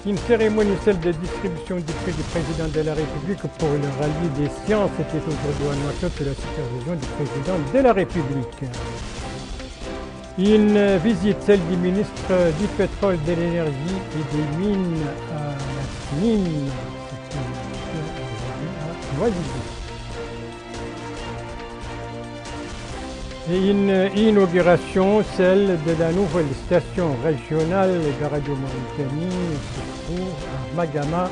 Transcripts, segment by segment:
Une cérémonie, celle de distribution du prix du président de la République pour le rallye des sciences, était aujourd'hui à Nouakchott sous la supervision du président de la République. Une visite, celle du ministre du pétrole, de l'énergie et des mines à la mine, à Noisy. Et une inauguration, celle de la nouvelle station régionale de Radio Mauritanie, se trouve à Magama,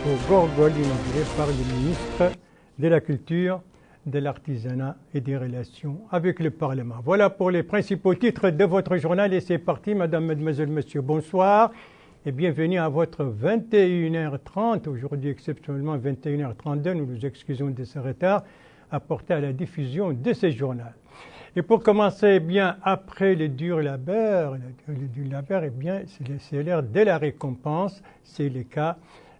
au Gorgol, inaugurée par le ministre de la Culture, de l'Artisanat et des Relations avec le Parlement. Voilà pour les principaux titres de votre journal et c'est parti, Madame, Mademoiselle, Monsieur, bonsoir et bienvenue à votre 21h30, aujourd'hui exceptionnellement 21h32, nous nous excusons de ce retard apporté à la diffusion de ce journal. Et pour commencer, eh bien, après le dur labeur, eh bien, c'est l'heure de la récompense. C'est le cas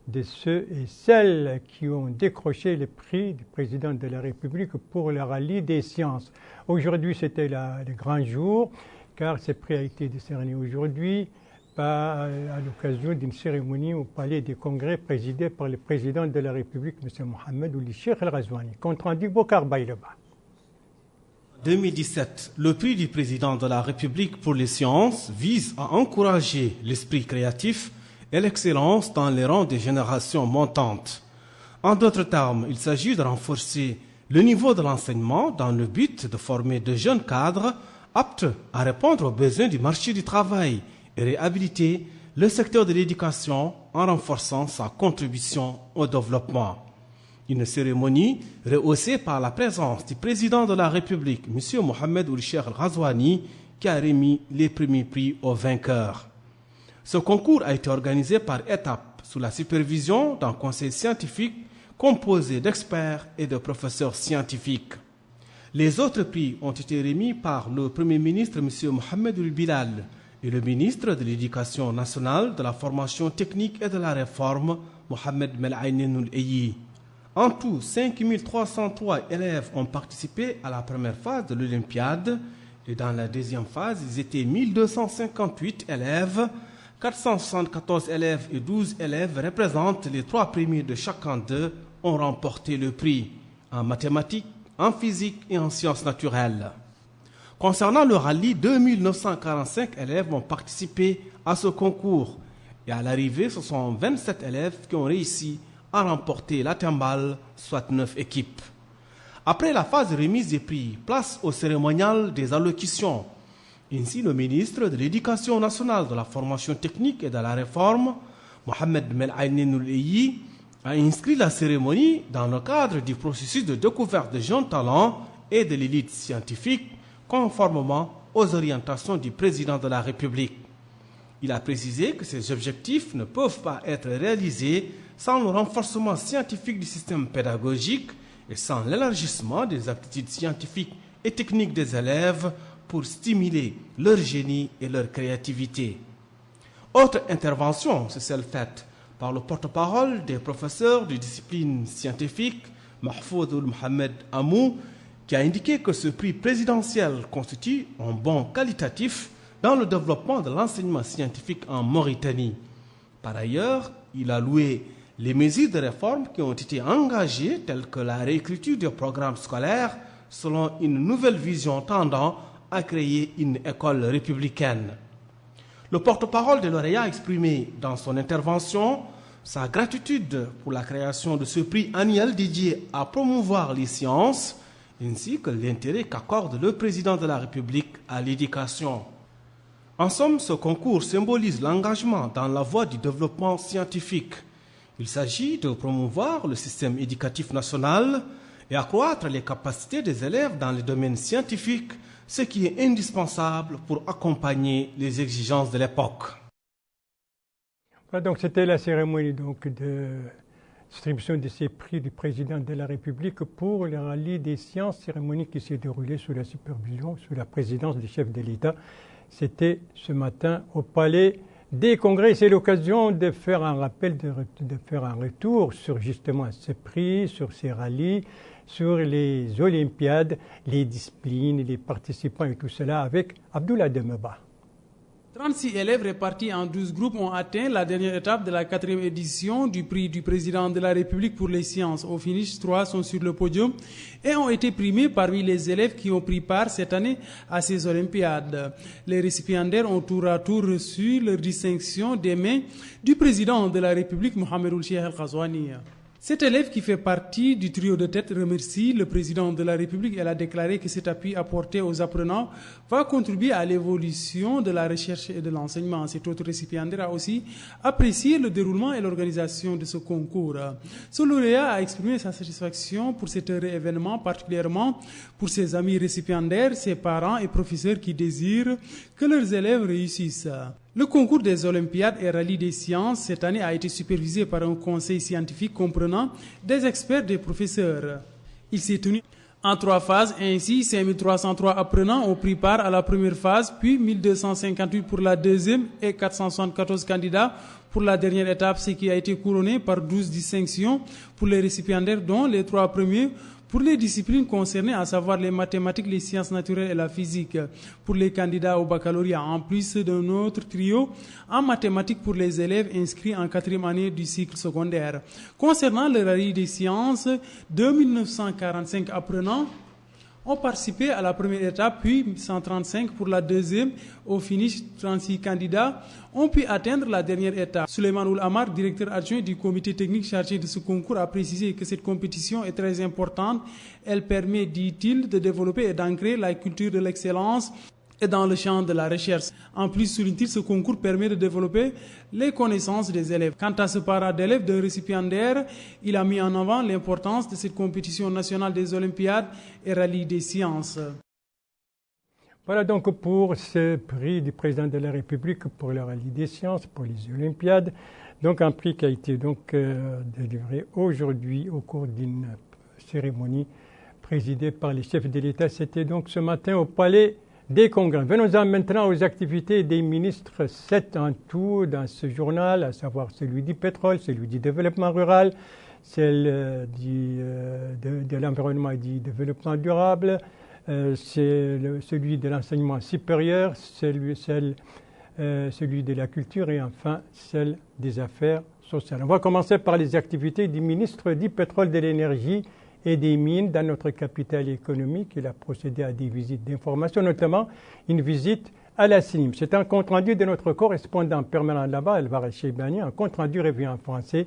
de ceux et celles qui ont décroché le prix du président de la République pour le rallye des sciences. Aujourd'hui, c'était le grand jour, car ce prix a été décerné aujourd'hui à l'occasion d'une cérémonie au Palais des Congrès présidée par le président de la République, M. Mohamed Ould Cheikh El Ghazouani. Compte rendu Bokar Bayleba. 2017, le prix du président de la République pour les sciences vise à encourager l'esprit créatif et l'excellence dans les rangs des générations montantes. En d'autres termes, il s'agit de renforcer le niveau de l'enseignement dans le but de former de jeunes cadres aptes à répondre aux besoins du marché du travail et réhabiliter le secteur de l'éducation en renforçant sa contribution au développement. Une cérémonie rehaussée par la présence du président de la République, M. Mohamed Ould Cheikh El Ghazouani, qui a remis les premiers prix aux vainqueurs. Ce concours a été organisé par étapes sous la supervision d'un conseil scientifique composé d'experts et de professeurs scientifiques. Les autres prix ont été remis par le Premier ministre, M. Mohamed Ould Bilal, et le ministre de l'Éducation nationale, de la formation technique et de la réforme, Mohamed Mel'aynen Ould Eyyi. En tout, 5303 élèves ont participé à la première phase de l'Olympiade et dans la deuxième phase, ils étaient 1258 élèves. 474 élèves et 12 élèves représentent les 3 premiers de chacun d'eux ont remporté le prix en mathématiques, en physique et en sciences naturelles. Concernant le rallye, 2945 élèves ont participé à ce concours et à l'arrivée, ce sont 27 élèves qui ont réussi à remporter la timbale, soit 9 équipes. Après la phase de remise des prix, place au cérémonial des allocutions. Ainsi, le ministre de l'Éducation nationale, de la formation technique et de la réforme, Mohamed Mel'aynen Ould Eyyi, a inscrit la cérémonie dans le cadre du processus de découverte de jeunes talents et de l'élite scientifique, conformément aux orientations du président de la République. Il a précisé que ces objectifs ne peuvent pas être réalisés sans le renforcement scientifique du système pédagogique et sans l'élargissement des aptitudes scientifiques et techniques des élèves pour stimuler leur génie et leur créativité. Autre intervention, c'est celle faite par le porte-parole des professeurs de disciplines scientifiques, Mahfoud Ould Mohamed Amou, qui a indiqué que ce prix présidentiel constitue un bond qualitatif dans le développement de l'enseignement scientifique en Mauritanie. Par ailleurs, il a loué les mesures de réforme qui ont été engagées, telles que la réécriture des programmes scolaires, selon une nouvelle vision tendant à créer une école républicaine. Le porte-parole de lauréat a exprimé dans son intervention sa gratitude pour la création de ce prix annuel dédié à promouvoir les sciences, ainsi que l'intérêt qu'accorde le président de la République à l'éducation. En somme, ce concours symbolise l'engagement dans la voie du développement scientifique. Il s'agit de promouvoir le système éducatif national et accroître les capacités des élèves dans les domaines scientifiques, ce qui est indispensable pour accompagner les exigences de l'époque. Voilà, donc c'était la cérémonie de distribution de ces prix du président de la République pour le rallye des sciences, cérémonie qui s'est déroulée sous la supervision, sous la présidence du chef de l'État. C'était ce matin au Palais des Congrès. C'est l'occasion de faire un rappel, de faire un retour sur justement ces prix, sur ces rallyes, sur les Olympiades, les disciplines, les participants et tout cela avec Abdoulaye Demeba. 36 élèves répartis en 12 groupes ont atteint la dernière étape de la 4e édition du prix du président de la République pour les sciences. Au finish, 3 sont sur le podium et ont été primés parmi les élèves qui ont pris part cette année à ces Olympiades. Les récipiendaires ont tour à tour reçu leur distinction des mains du président de la République, Mohamed Ould Cheikh El Ghazouani. Cet élève qui fait partie du trio de tête remercie le président de la République. Elle a déclaré que cet appui apporté aux apprenants va contribuer à l'évolution de la recherche et de l'enseignement. Cet autre récipiendaire a aussi apprécié le déroulement et l'organisation de ce concours. Ce lauréat a exprimé sa satisfaction pour cet heureux événement, particulièrement pour ses amis récipiendaires, ses parents et professeurs qui désirent que leurs élèves réussissent. Le concours des Olympiades et Rallye des sciences cette année a été supervisé par un conseil scientifique comprenant des experts et des professeurs. Il s'est tenu en 3 phases, ainsi 5303 apprenants ont pris part à la première phase, puis 1258 pour la deuxième et 474 candidats pour la dernière étape, ce qui a été couronné par 12 distinctions pour les récipiendaires, dont les 3 premiers pour les disciplines concernées, à savoir les mathématiques, les sciences naturelles et la physique, pour les candidats au baccalauréat, en plus d'un autre trio en mathématiques pour les élèves inscrits en 4e année du cycle secondaire. Concernant le rallye des sciences, 2945 apprenants ont participé à la première étape, puis 135 pour la deuxième. Au finish, 36 candidats ont pu atteindre la dernière étape. Souleymane Ould Amar, directeur adjoint du comité technique chargé de ce concours, a précisé que cette compétition est très importante. Elle permet, dit-il, de développer et d'ancrer la culture de l'excellence et dans le champ de la recherche. En plus, souligne-t-il, ce concours permet de développer les connaissances des élèves. Quant à ce parent d'élèves d'un récipiendaire, il a mis en avant l'importance de cette compétition nationale des Olympiades et Rallye des sciences. Voilà donc pour ce prix du président de la République pour le Rallye des sciences, pour les Olympiades. Donc un prix qui a été délivré aujourd'hui au cours d'une cérémonie présidée par les chefs de l'État. C'était donc ce matin au Palais des Congrès. Venons-en maintenant aux activités des ministres, 7 en tout dans ce journal, à savoir celui du pétrole, celui du développement rural, celle de l'environnement et du développement durable, celui de l'enseignement supérieur, celui de la culture et enfin celle des affaires sociales. On va commencer par les activités du ministre du pétrole, de l'énergie et des mines dans notre capitale économique. Il a procédé à des visites d'information, notamment une visite à la SNIM. C'est un compte-rendu de notre correspondant permanent là-bas, Elvar Cheibani, un compte-rendu revu en français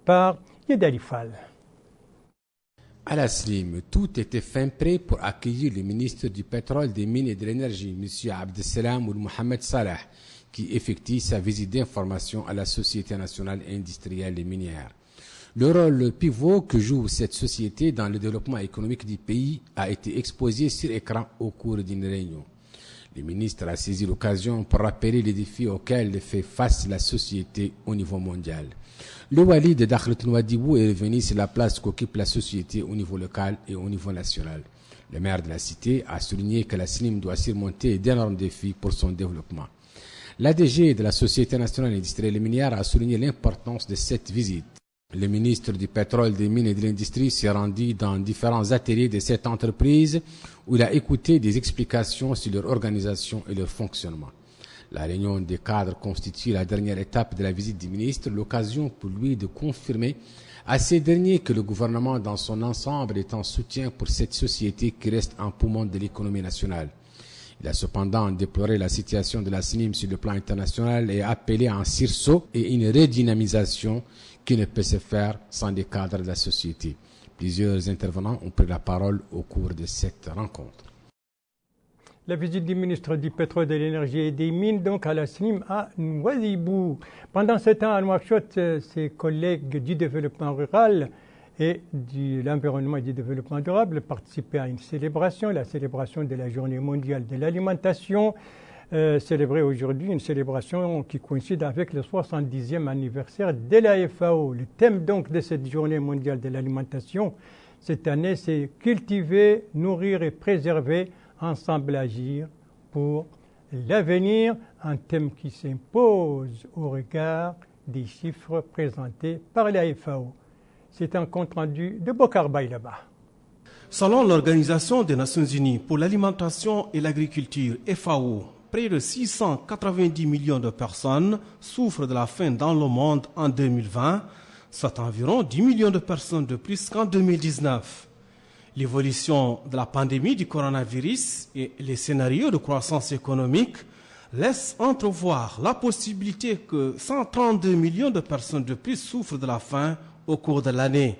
par Yedali Fall. À la SNIM, tout était fin prêt pour accueillir le ministre du pétrole, des mines et de l'énergie, M. Abdesselam Ould Mohamed Salah, qui effectue sa visite d'information à la Société nationale industrielle et minière. Le rôle pivot que joue cette société dans le développement économique du pays a été exposé sur écran au cours d'une réunion. Le ministre a saisi l'occasion pour rappeler les défis auxquels fait face la société au niveau mondial. Le wali de Dakhlet Nouadhibou est revenu sur la place qu'occupe la société au niveau local et au niveau national. Le maire de la cité a souligné que la SNIM doit surmonter d'énormes défis pour son développement. L'ADG de la Société nationale industrielle et minière a souligné l'importance de cette visite. Le ministre du pétrole, des mines et de l'industrie s'est rendu dans différents ateliers de cette entreprise où il a écouté des explications sur leur organisation et leur fonctionnement. La réunion des cadres constitue la dernière étape de la visite du ministre, l'occasion pour lui de confirmer à ces derniers que le gouvernement dans son ensemble est en soutien pour cette société qui reste un poumon de l'économie nationale. Il a cependant déploré la situation de la SNIM sur le plan international et appelé à un sursaut et une redynamisation qui ne peut se faire sans des cadres de la société. Plusieurs intervenants ont pris la parole au cours de cette rencontre. La visite du ministre du pétrole, de l'énergie et des mines donc à la SNIM à Nouadhibou. Pendant ce temps, à Nouakchott, ses collègues du développement rural et de l'environnement et du développement durable participaient à une célébration, la célébration de la Journée mondiale de l'alimentation, célébrée aujourd'hui, une célébration qui coïncide avec le 70e anniversaire de la FAO. Le thème donc de cette Journée mondiale de l'alimentation cette année, c'est cultiver, nourrir et préserver, ensemble agir pour l'avenir, un thème qui s'impose au regard des chiffres présentés par la FAO. C'est un compte-rendu de Bokar Baïlaba. Selon l'Organisation des Nations Unies pour l'alimentation et l'agriculture, FAO, près de 690 millions de personnes souffrent de la faim dans le monde en 2020, soit environ 10 millions de personnes de plus qu'en 2019. L'évolution de la pandémie du coronavirus et les scénarios de croissance économique laissent entrevoir la possibilité que 132 millions de personnes de plus souffrent de la faim au cours de l'année.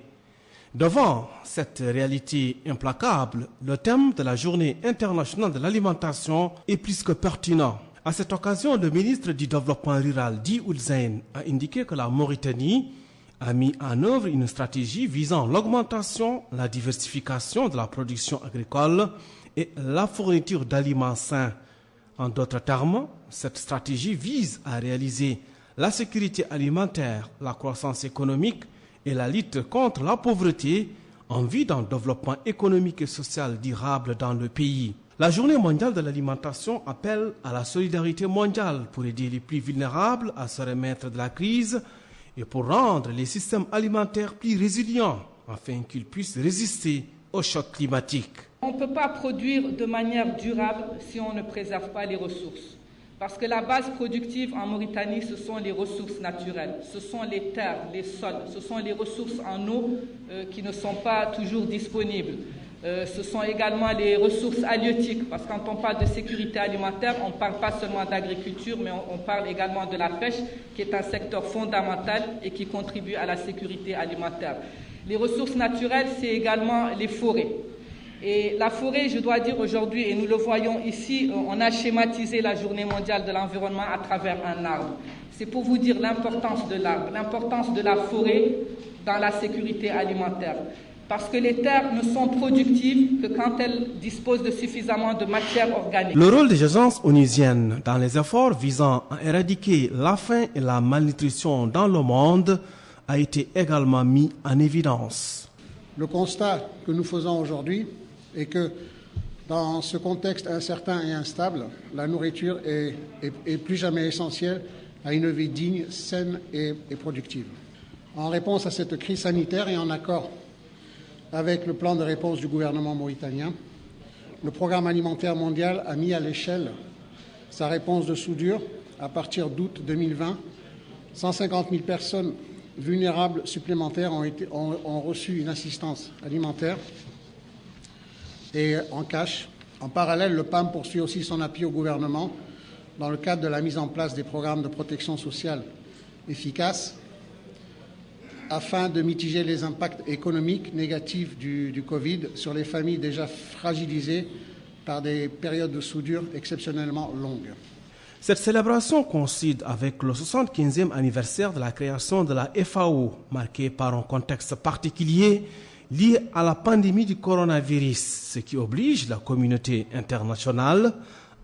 Devant cette réalité implacable, le thème de la Journée internationale de l'alimentation est plus que pertinent. À cette occasion, le ministre du Développement rural, Di Ould Zein, a indiqué que la Mauritanie a mis en œuvre une stratégie visant l'augmentation, la diversification de la production agricole et la fourniture d'aliments sains. En d'autres termes, cette stratégie vise à réaliser la sécurité alimentaire, la croissance économique et la lutte contre la pauvreté en vue d'un développement économique et social durable dans le pays. La Journée mondiale de l'alimentation appelle à la solidarité mondiale pour aider les plus vulnérables à se remettre de la crise et pour rendre les systèmes alimentaires plus résilients afin qu'ils puissent résister aux chocs climatiques. On ne peut pas produire de manière durable si on ne préserve pas les ressources. Parce que la base productive en Mauritanie, ce sont les ressources naturelles, ce sont les terres, les sols, ce sont les ressources en eau qui ne sont pas toujours disponibles. Ce sont également les ressources halieutiques, parce que quand on parle de sécurité alimentaire, on ne parle pas seulement d'agriculture, mais on parle également de la pêche, qui est un secteur fondamental et qui contribue à la sécurité alimentaire. Les ressources naturelles, c'est également les forêts. Et la forêt, je dois dire aujourd'hui, et nous le voyons ici, on a schématisé la Journée mondiale de l'environnement à travers un arbre. C'est pour vous dire l'importance de l'arbre, l'importance de la forêt dans la sécurité alimentaire. Parce que les terres ne sont productives que quand elles disposent de suffisamment de matière organique. Le rôle des agences onusiennes dans les efforts visant à éradiquer la faim et la malnutrition dans le monde a été également mis en évidence. Le constat que nous faisons aujourd'hui est que dans ce contexte incertain et instable, la nourriture est plus jamais essentielle à une vie digne, saine et productive. En réponse à cette crise sanitaire et en accord avec le plan de réponse du gouvernement mauritanien, le Programme alimentaire mondial a mis à l'échelle sa réponse de soudure. À partir d'août 2020, 150 000 personnes vulnérables supplémentaires ont reçu une assistance alimentaire et en cash. En parallèle, le PAM poursuit aussi son appui au gouvernement dans le cadre de la mise en place des programmes de protection sociale efficaces afin de mitiger les impacts économiques négatifs du Covid sur les familles déjà fragilisées par des périodes de soudure exceptionnellement longues. Cette célébration coïncide avec le 75e anniversaire de la création de la FAO, marqué par un contexte particulier lié à la pandémie du coronavirus, ce qui oblige la communauté internationale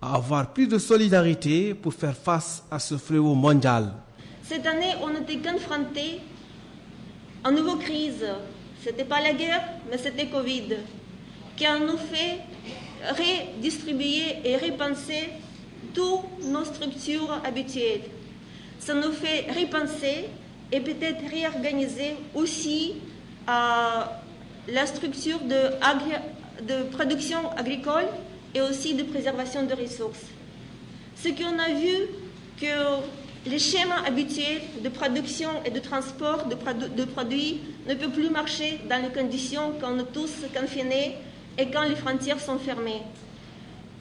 à avoir plus de solidarité pour faire face à ce fléau mondial. Cette année, on était confrontés à une nouvelle crise. Ce n'était pas la guerre, mais c'était Covid, qui a nous fait redistribuer et repenser toutes nos structures habituelles. Ça nous fait repenser et peut-être réorganiser aussi la structure de production agricole et aussi de préservation de ressources. Ce qu'on a vu, que les schémas habituels de production et de transport de produits ne peuvent plus marcher dans les conditions quand on est tous confinés et quand les frontières sont fermées.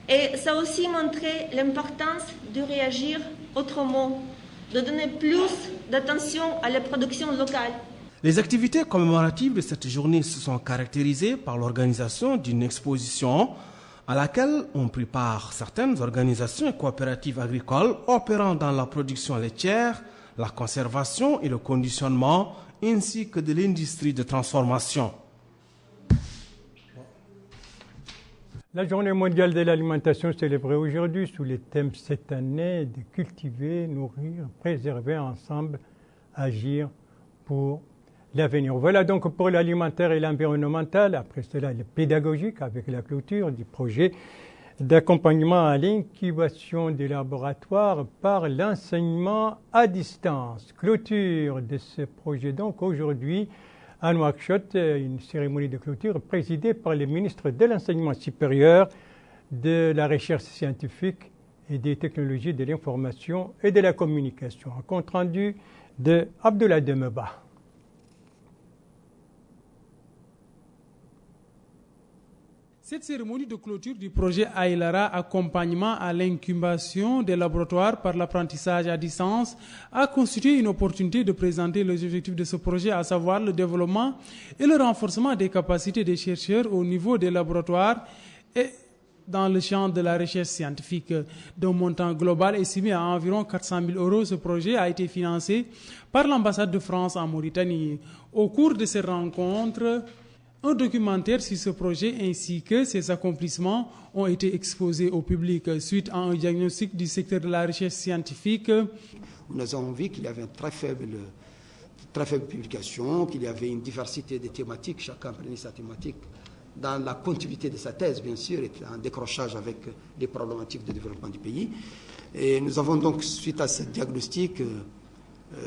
Et ça a aussi montré l'importance de réagir autrement, de donner plus d'attention à la production locale. Les activités commémoratives de cette journée se sont caractérisées par l'organisation d'une exposition à laquelle ont pris part certaines organisations et coopératives agricoles opérant dans la production laitière, la conservation et le conditionnement, ainsi que de l'industrie de transformation. La Journée mondiale de l'alimentation célébrée aujourd'hui sous le thème cette année de cultiver, nourrir, préserver ensemble, agir pour l'avenir. Voilà donc pour l'alimentaire et l'environnemental. Après cela, le pédagogique avec la clôture du projet d'accompagnement à l'incubation des laboratoires par l'enseignement à distance. Clôture de ce projet donc aujourd'hui à Nouakchott, une cérémonie de clôture présidée par le ministre de l'Enseignement supérieur, de la Recherche scientifique et des technologies de l'information et de la communication. Un compte rendu de Abdoulaye Demeba. Cette cérémonie de clôture du projet Aylara, accompagnement à l'incubation des laboratoires par l'apprentissage à distance, a constitué une opportunité de présenter les objectifs de ce projet, à savoir le développement et le renforcement des capacités des chercheurs au niveau des laboratoires et dans le champ de la recherche scientifique. D'un montant global estimé à environ 400 000 €, ce projet a été financé par l'ambassade de France en Mauritanie. Au cours de ces rencontres, un documentaire sur ce projet ainsi que ses accomplissements ont été exposés au public suite à un diagnostic du secteur de la recherche scientifique. Nous avons vu qu'il y avait une très faible publication, qu'il y avait une diversité de thématiques, chacun prenait sa thématique dans la continuité de sa thèse, bien sûr, et en décrochage avec les problématiques de développement du pays. Et nous avons donc, suite à ce diagnostic,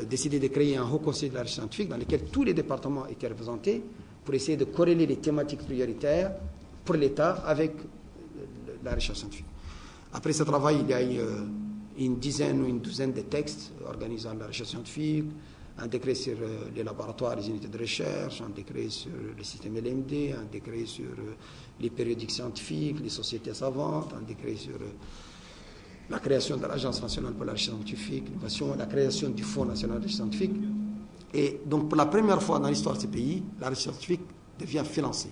décidé de créer un haut conseil de la recherche scientifique dans lequel tous les départements étaient représentés, pour essayer de corréler les thématiques prioritaires pour l'État avec la recherche scientifique. Après ce travail, il y a eu une dizaine ou une douzaine de textes organisant la recherche scientifique, un décret sur les laboratoires, les unités de recherche, un décret sur le système LMD, un décret sur les périodiques scientifiques, les sociétés savantes, un décret sur la création de l'Agence nationale pour la recherche scientifique, l'innovation, la création du Fonds national de recherche scientifique. Et donc, pour la première fois dans l'histoire de ce pays, la recherche scientifique devient financée.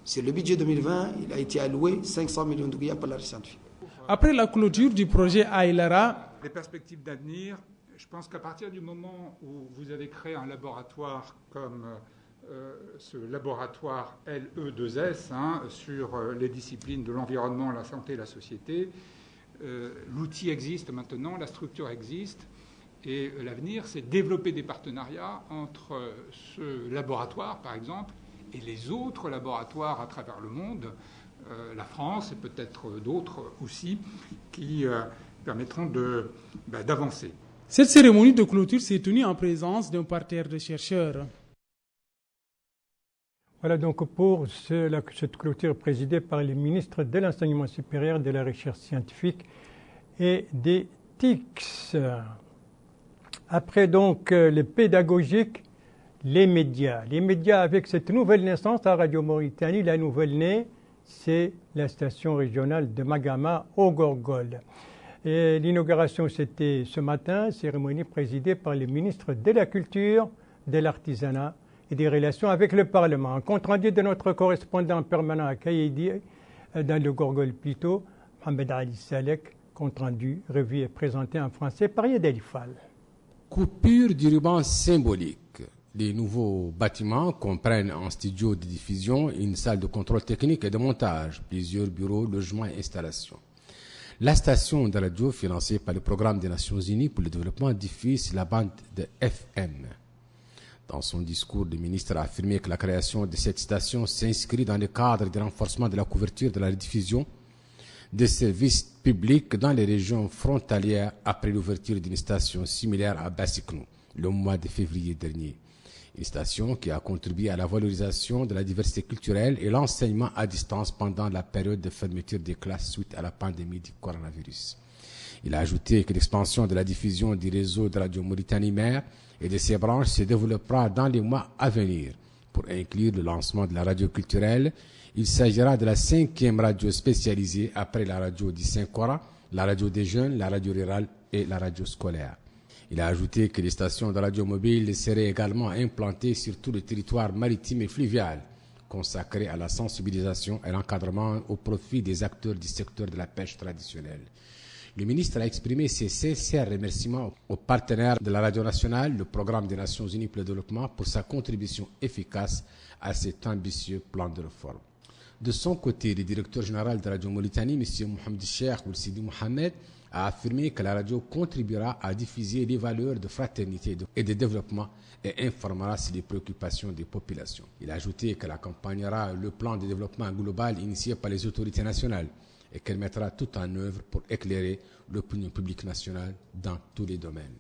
Sur le budget 2020, il a été alloué 500 millions de Guyane pour la recherche scientifique. Après la clôture du projet Aylara, les perspectives d'avenir, je pense qu'à partir du moment où vous avez créé un laboratoire comme ce laboratoire LE2S sur les disciplines de l'environnement, la santé et la société, l'outil existe maintenant, la structure existe. Et l'avenir, c'est développer des partenariats entre ce laboratoire, par exemple, et les autres laboratoires à travers le monde, la France et peut-être d'autres aussi, qui permettront d'avancer. Cette cérémonie de clôture s'est tenue en présence d'un parterre de chercheurs. Voilà donc pour cette clôture présidée par les ministres de l'Enseignement supérieur, de la recherche scientifique et des TICS. Après donc le pédagogique, les médias. Les médias avec cette nouvelle naissance à Radio Mauritanie, la nouvelle née, c'est la station régionale de Magama au Gorgol. Et l'inauguration, c'était ce matin, cérémonie présidée par le ministre de la Culture, de l'Artisanat et des Relations avec le Parlement. Un compte rendu de notre correspondant permanent à Kaïdi, dans le Gorgol plutôt, Mohamed Ali Salek, compte rendu, revu et présenté en français par Yed Alifal. Coupure du ruban symbolique. Les nouveaux bâtiments comprennent un studio de diffusion, une salle de contrôle technique et de montage, plusieurs bureaux, logements et installations. La station de radio financée par le programme des Nations Unies pour le développement diffuse la bande de FM. Dans son discours, le ministre a affirmé que la création de cette station s'inscrit dans le cadre du renforcement de la couverture de la diffusion des services publics dans les régions frontalières après l'ouverture d'une station similaire à Bassiknou le mois de février dernier. Une station qui a contribué à la valorisation de la diversité culturelle et l'enseignement à distance pendant la période de fermeture des classes suite à la pandémie du coronavirus. Il a ajouté que l'expansion de la diffusion du réseau de Radio Mauritanie Mère et de ses branches se développera dans les mois à venir. Pour inclure le lancement de la radio culturelle, il s'agira de la 5e radio spécialisée après la radio du Saint-Cora, la radio des jeunes, la radio rurale et la radio scolaire. Il a ajouté que les stations de radio mobile seraient également implantées sur tout le territoire maritime et fluvial, consacré à la sensibilisation et l'encadrement au profit des acteurs du secteur de la pêche traditionnelle. Le ministre a exprimé ses sincères remerciements aux partenaires de la Radio nationale, le Programme des Nations Unies pour le développement, pour sa contribution efficace à cet ambitieux plan de réforme. De son côté, le directeur général de Radio Mauritanie, M. Mohamed Cheikh Ould Sidi Mohamed, a affirmé que la radio contribuera à diffuser les valeurs de fraternité et de développement et informera sur les préoccupations des populations. Il a ajouté qu'elle accompagnera le plan de développement global initié par les autorités nationales et qu'elle mettra tout en œuvre pour éclairer l'opinion publique nationale dans tous les domaines.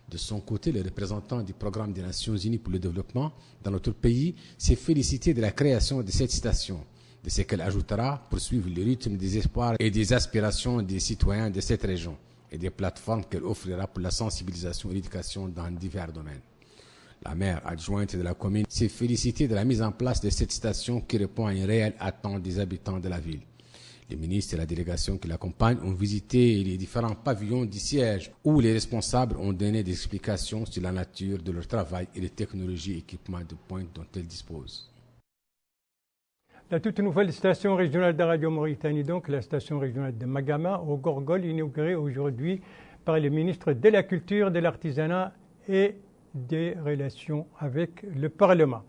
De son côté, le représentant du Programme des Nations Unies pour le développement dans notre pays s'est félicité de la création de cette station, de ce qu'elle ajoutera pour suivre le rythme des espoirs et des aspirations des citoyens de cette région et des plateformes qu'elle offrira pour la sensibilisation et l'éducation dans divers domaines. La maire adjointe de la commune s'est félicitée de la mise en place de cette station qui répond à une réelle attente des habitants de la ville. Les ministres et la délégation qui l'accompagnent ont visité les différents pavillons du siège où les responsables ont donné des explications sur la nature de leur travail et les technologies et équipements de pointe dont elles disposent. La toute nouvelle station régionale de Radio Mauritanie, donc la station régionale de Magama au Gorgol, inaugurée aujourd'hui par le ministre de la Culture, de l'Artisanat et des Relations avec le Parlement.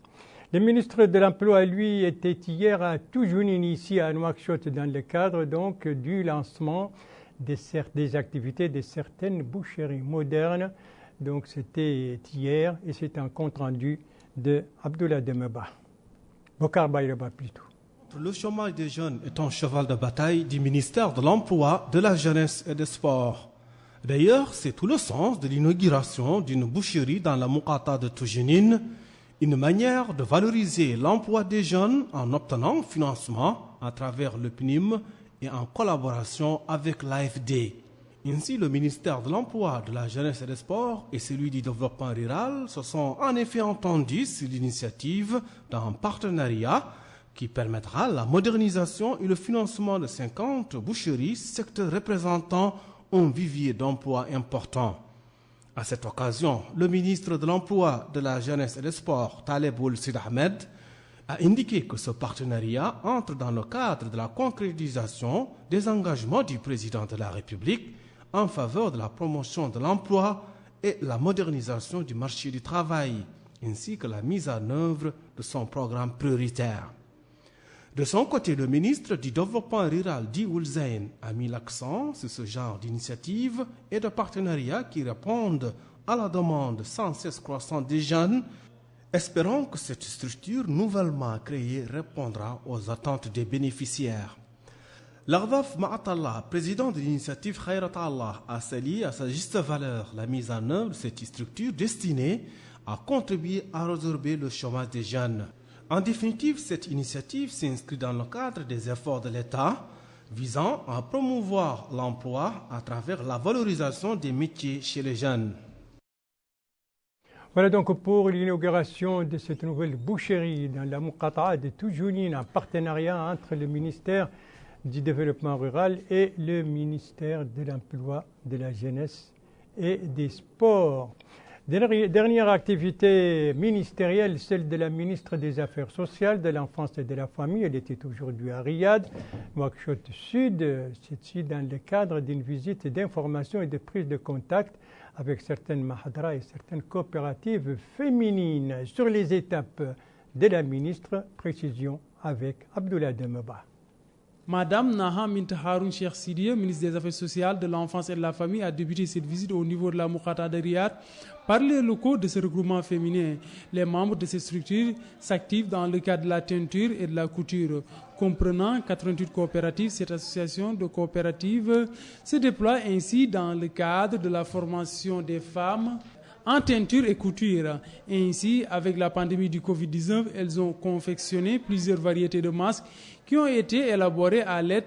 Le ministre de l'Emploi, lui, était hier à Toujounine, ici à Nouakchott, dans le cadre donc du lancement des activités de certaines boucheries modernes. Donc c'était hier et c'est un compte rendu de Abdoulaye Demeba. Bokar Bayraba plutôt. Le chômage des jeunes est un cheval de bataille du ministère de l'Emploi, de la Jeunesse et des Sports. D'ailleurs, c'est tout le sens de l'inauguration d'une boucherie dans la Moukata de Toujounine, une manière de valoriser l'emploi des jeunes en obtenant financement à travers le PNIM et en collaboration avec l'AFD. Ainsi, le ministère de l'Emploi, de la Jeunesse et des Sports et celui du Développement rural se sont en effet entendus sur l'initiative d'un partenariat qui permettra la modernisation et le financement de 50 boucheries, secteur représentant un vivier d'emploi important. À cette occasion, le ministre de l'Emploi, de la Jeunesse et des Sports, Taleb Ould-Sid Ahmed, a indiqué que ce partenariat entre dans le cadre de la concrétisation des engagements du président de la République en faveur de la promotion de l'emploi et la modernisation du marché du travail, ainsi que la mise en œuvre de son programme prioritaire. De son côté, le ministre du Développement rural, Di Ould Zeyn, a mis l'accent sur ce genre d'initiatives et de partenariats qui répondent à la demande sans cesse croissante des jeunes, espérant que cette structure nouvellement créée répondra aux attentes des bénéficiaires. L'Ardaf Ma'atallah, président de l'initiative Khayrat Allah, a salué à sa juste valeur la mise en œuvre de cette structure destinée à contribuer à résorber le chômage des jeunes. En définitive, cette initiative s'inscrit dans le cadre des efforts de l'État visant à promouvoir l'emploi à travers la valorisation des métiers chez les jeunes. Voilà donc pour l'inauguration de cette nouvelle boucherie dans la Moukata de Toujounine, un partenariat entre le ministère du Développement rural et le ministère de l'Emploi, de la Jeunesse et des Sports. Dernière activité ministérielle, celle de la ministre des Affaires sociales, de l'Enfance et de la Famille. Elle était aujourd'hui à Riyad, Nouakchott Sud, c'est-ci dans le cadre d'une visite d'information et de prise de contact avec certaines mahadras et certaines coopératives féminines. Sur les étapes de la ministre, précision avec Abdoulaye Demeba. Madame Naha Mint Haroun Cheikh Sidiye, ministre des Affaires sociales, de l'Enfance et de la Famille, a débuté cette visite au niveau de la Moukata de Riyad par les locaux de ce regroupement féminin. Les membres de ces structures s'activent dans le cadre de la teinture et de la couture. Comprenant 88 coopératives, cette association de coopératives se déploie ainsi dans le cadre de la formation des femmes en teinture et couture. Ainsi, avec la pandémie du Covid-19, elles ont confectionné plusieurs variétés de masques qui ont été élaborés à l'aide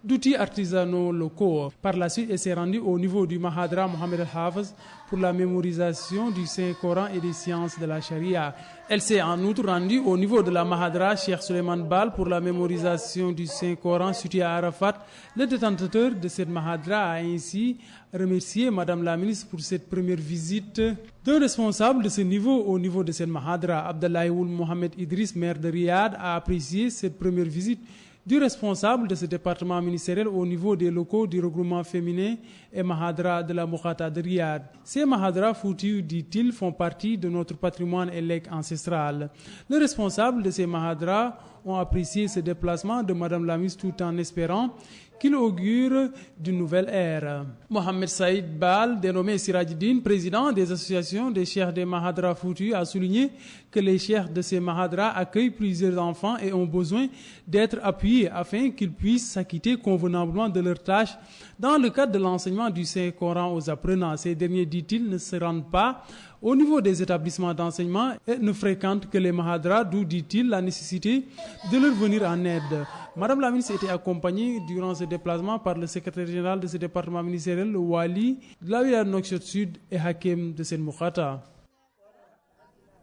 d'outils artisanaux locaux. Par la suite, elle s'est rendue au niveau du Mahadra Mohamed Al-Hafez pour la mémorisation du Saint-Coran et des sciences de la Sharia. Elle s'est en outre rendue au niveau de la Mahadra Cheikh Suleiman Bal pour la mémorisation du Saint-Coran situé à Arafat. Le détenteur de cette Mahadra a ainsi remercié Madame la ministre pour cette première visite. Deux responsables de ce niveau au niveau de cette Mahadra, Abdoulaye Ould Mohamed Idriss, maire de Riyad, a apprécié cette première visite du responsable de ce département ministériel au niveau des locaux du regroupement féminin et Mahadra de la Moukata de Riyad. Ces Mahadra Fouti, dit-il, font partie de notre patrimoine et legs ancestral. Les responsables de ces Mahadra ont apprécié ce déplacement de Madame la ministre tout en espérant qu'il augure d'une nouvelle ère. Mohamed Saïd Bal, dénommé Sirajdine, président des associations des cheikhs des Mahadra Foutu, a souligné que les cheikhs de ces Mahadra accueillent plusieurs enfants et ont besoin d'être appuyés afin qu'ils puissent s'acquitter convenablement de leurs tâches dans le cadre de l'enseignement du Saint-Coran aux apprenants. Ces derniers, dit-il, ne se rendent pas au niveau des établissements d'enseignement et ne fréquentent que les Mahadra, d'où, dit-il, la nécessité de leur venir en aide. Madame la ministre était accompagnée durant ce déplacement par le secrétaire général de ce département ministériel, le Wali, de la wilaya Nouakchott Sud et Hakim de Sen Moukata.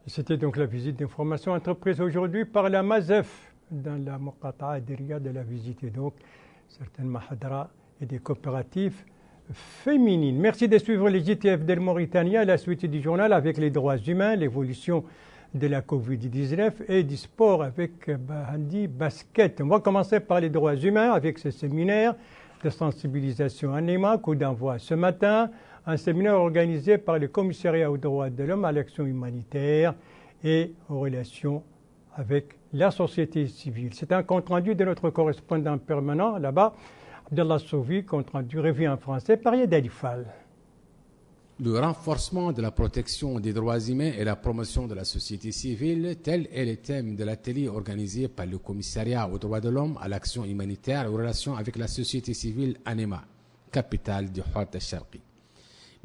C'était donc la visite d'information entreprise aujourd'hui par la MASEF dans la Moukata de Riyad. Elle a visité donc certaines mahadras et des coopératives féminines. Merci de suivre les JTF de Mauritanie à la suite du journal avec les droits humains, l'évolution de la Covid-19 et du sport avec Handi Basket. On va commencer par les droits humains avec ce séminaire de sensibilisation à Néma, coup d'envoi ce matin, un séminaire organisé par le Commissariat aux droits de l'homme à l'action humanitaire et aux relations avec la société civile. C'est un compte-rendu de notre correspondant permanent là-bas, Abdallah Souvi, compte-rendu revu en français par Yed Alifal. Le renforcement de la protection des droits humains et la promotion de la société civile, tel est le thème de l'atelier organisé par le Commissariat aux droits de l'homme à l'action humanitaire et aux relations avec la société civile à Néma, capitale du Houart al-Sharqi.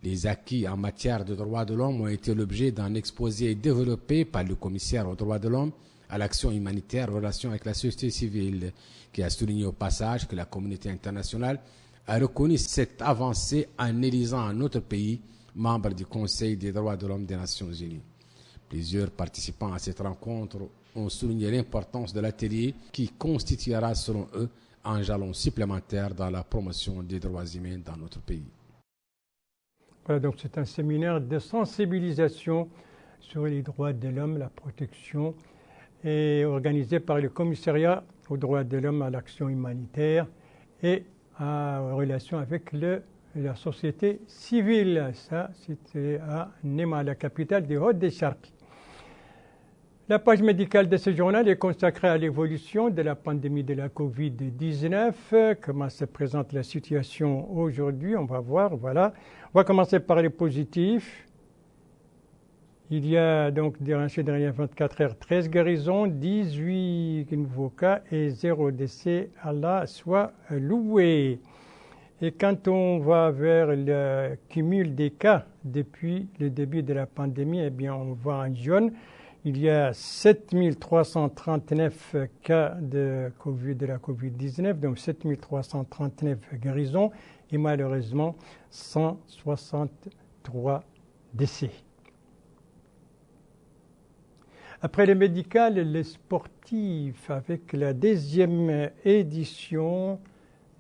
Les acquis en matière de droits de l'homme ont été l'objet d'un exposé développé par le Commissaire aux droits de l'homme à l'action humanitaire et aux relations avec la société civile, qui a souligné au passage que la communauté internationale a reconnu cette avancée en élisant un autre pays membre du Conseil des droits de l'homme des Nations Unies. Plusieurs participants à cette rencontre ont souligné l'importance de l'atelier qui constituera, selon eux, un jalon supplémentaire dans la promotion des droits humains dans notre pays. Voilà, donc c'est un séminaire de sensibilisation sur les droits de l'homme, la protection, et organisé par le Commissariat aux droits de l'homme à l'action humanitaire et en relation avec la société civile. Ça, c'était à Néma, la capitale du Houart-al-Sharqi. La page médicale de ce journal est consacrée à l'évolution de la pandémie de la Covid-19. Comment se présente la situation aujourd'hui? On va voir, voilà. On va commencer par les positifs. Il y a donc durant ces dernières 24 heures 13 guérisons, 18 nouveaux cas et 0 décès. Allah soit loué. Et quand on va vers le cumul des cas depuis le début de la pandémie, eh bien on voit en jaune. Il y a 7339 cas de la Covid-19, donc 7339 guérisons et malheureusement 163 décès. Après les médicales, les sportifs avec la 10e édition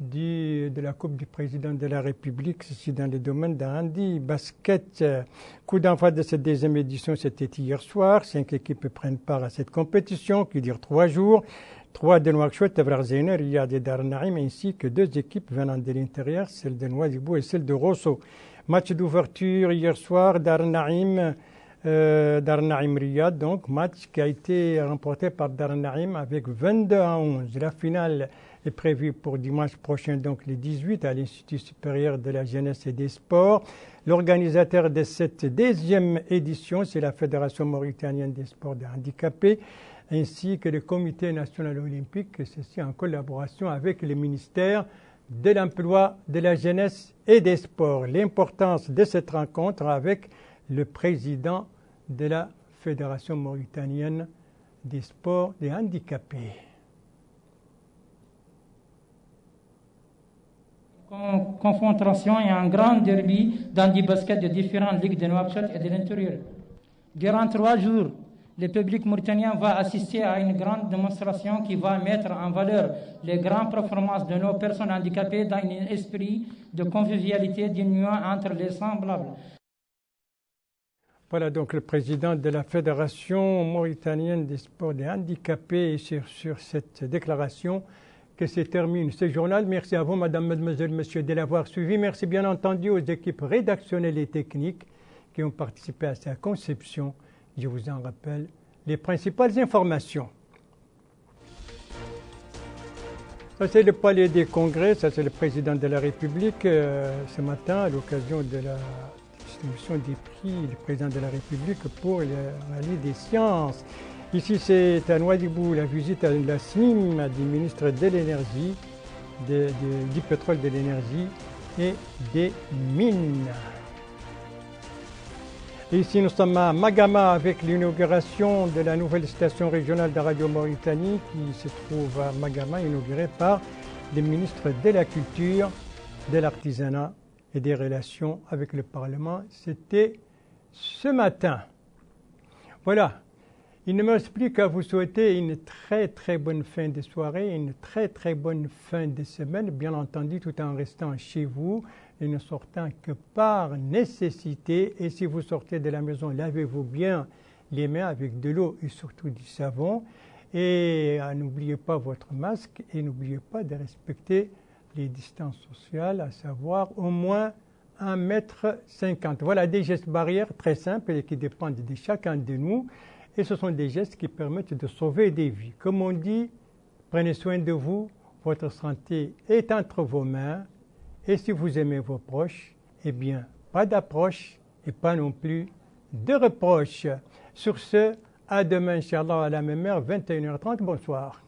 de la Coupe du Président de la République, ceci dans le domaine de handi basket. Coup d'envoi de cette 10e édition, c'était hier soir. 5 équipes prennent part à cette compétition qui dure 3 jours. 3 de Nouakchott, Tavrazener, Riyad et Dar Naïm, ainsi que 2 équipes venant de l'intérieur, celle de Nouadhibou et celle de Rosso. Match d'ouverture hier soir, Dar Naïm Riyad, donc match qui a été remporté par Dar Naïm avec 22-11. La finale est prévue pour dimanche prochain, donc le 18, à l'Institut supérieur de la jeunesse et des sports. L'organisateur de cette 10e édition, c'est la Fédération mauritanienne des sports des handicapés, ainsi que le Comité national olympique, ceci en collaboration avec le ministère de l'Emploi, de la jeunesse et des sports. L'importance de cette rencontre avec le président de la Fédération mauritanienne des sports des handicapés. Confrontation et un grand derby dans du basket de différentes ligues de Nouakchott et de l'intérieur. Durant 3 jours, le public mauritanien va assister à une grande démonstration qui va mettre en valeur les grandes performances de nos personnes handicapées dans un esprit de convivialité, d'union entre les semblables. Voilà donc le président de la Fédération mauritanienne des sports des handicapés sur cette déclaration que se termine ce journal. Merci à vous, madame, mademoiselle, monsieur, de l'avoir suivi. Merci bien entendu aux équipes rédactionnelles et techniques qui ont participé à sa conception. Je vous en rappelle les principales informations. Ça, c'est le palais des congrès. Ça, c'est le président de la République. Ce matin, à l'occasion de la distribution des prix du président de la République pour le rallye des sciences. Ici, c'est à Nouadhibou, la visite à la SNIM du ministre de l'Énergie, du pétrole, de l'énergie et des mines. Ici, nous sommes à Magama avec l'inauguration de la nouvelle station régionale de Radio Mauritanie qui se trouve à Magama, inaugurée par le ministre de la Culture, de l'Artisanat et des Relations avec le Parlement. C'était ce matin. Voilà. Il ne me reste plus qu'à vous souhaiter une très bonne fin de soirée, une très bonne fin de semaine, bien entendu tout en restant chez vous et ne sortant que par nécessité. Et si vous sortez de la maison, lavez-vous bien les mains avec de l'eau et surtout du savon. Et n'oubliez pas votre masque et n'oubliez pas de respecter les distances sociales, à savoir au moins 1,50 m. Voilà des gestes barrières très simples et qui dépendent de chacun de nous. Et ce sont des gestes qui permettent de sauver des vies. Comme on dit, prenez soin de vous, votre santé est entre vos mains. Et si vous aimez vos proches, eh bien, pas d'approche et pas non plus de reproche. Sur ce, à demain, Inch'Allah, à la même heure, 21h30. Bonsoir.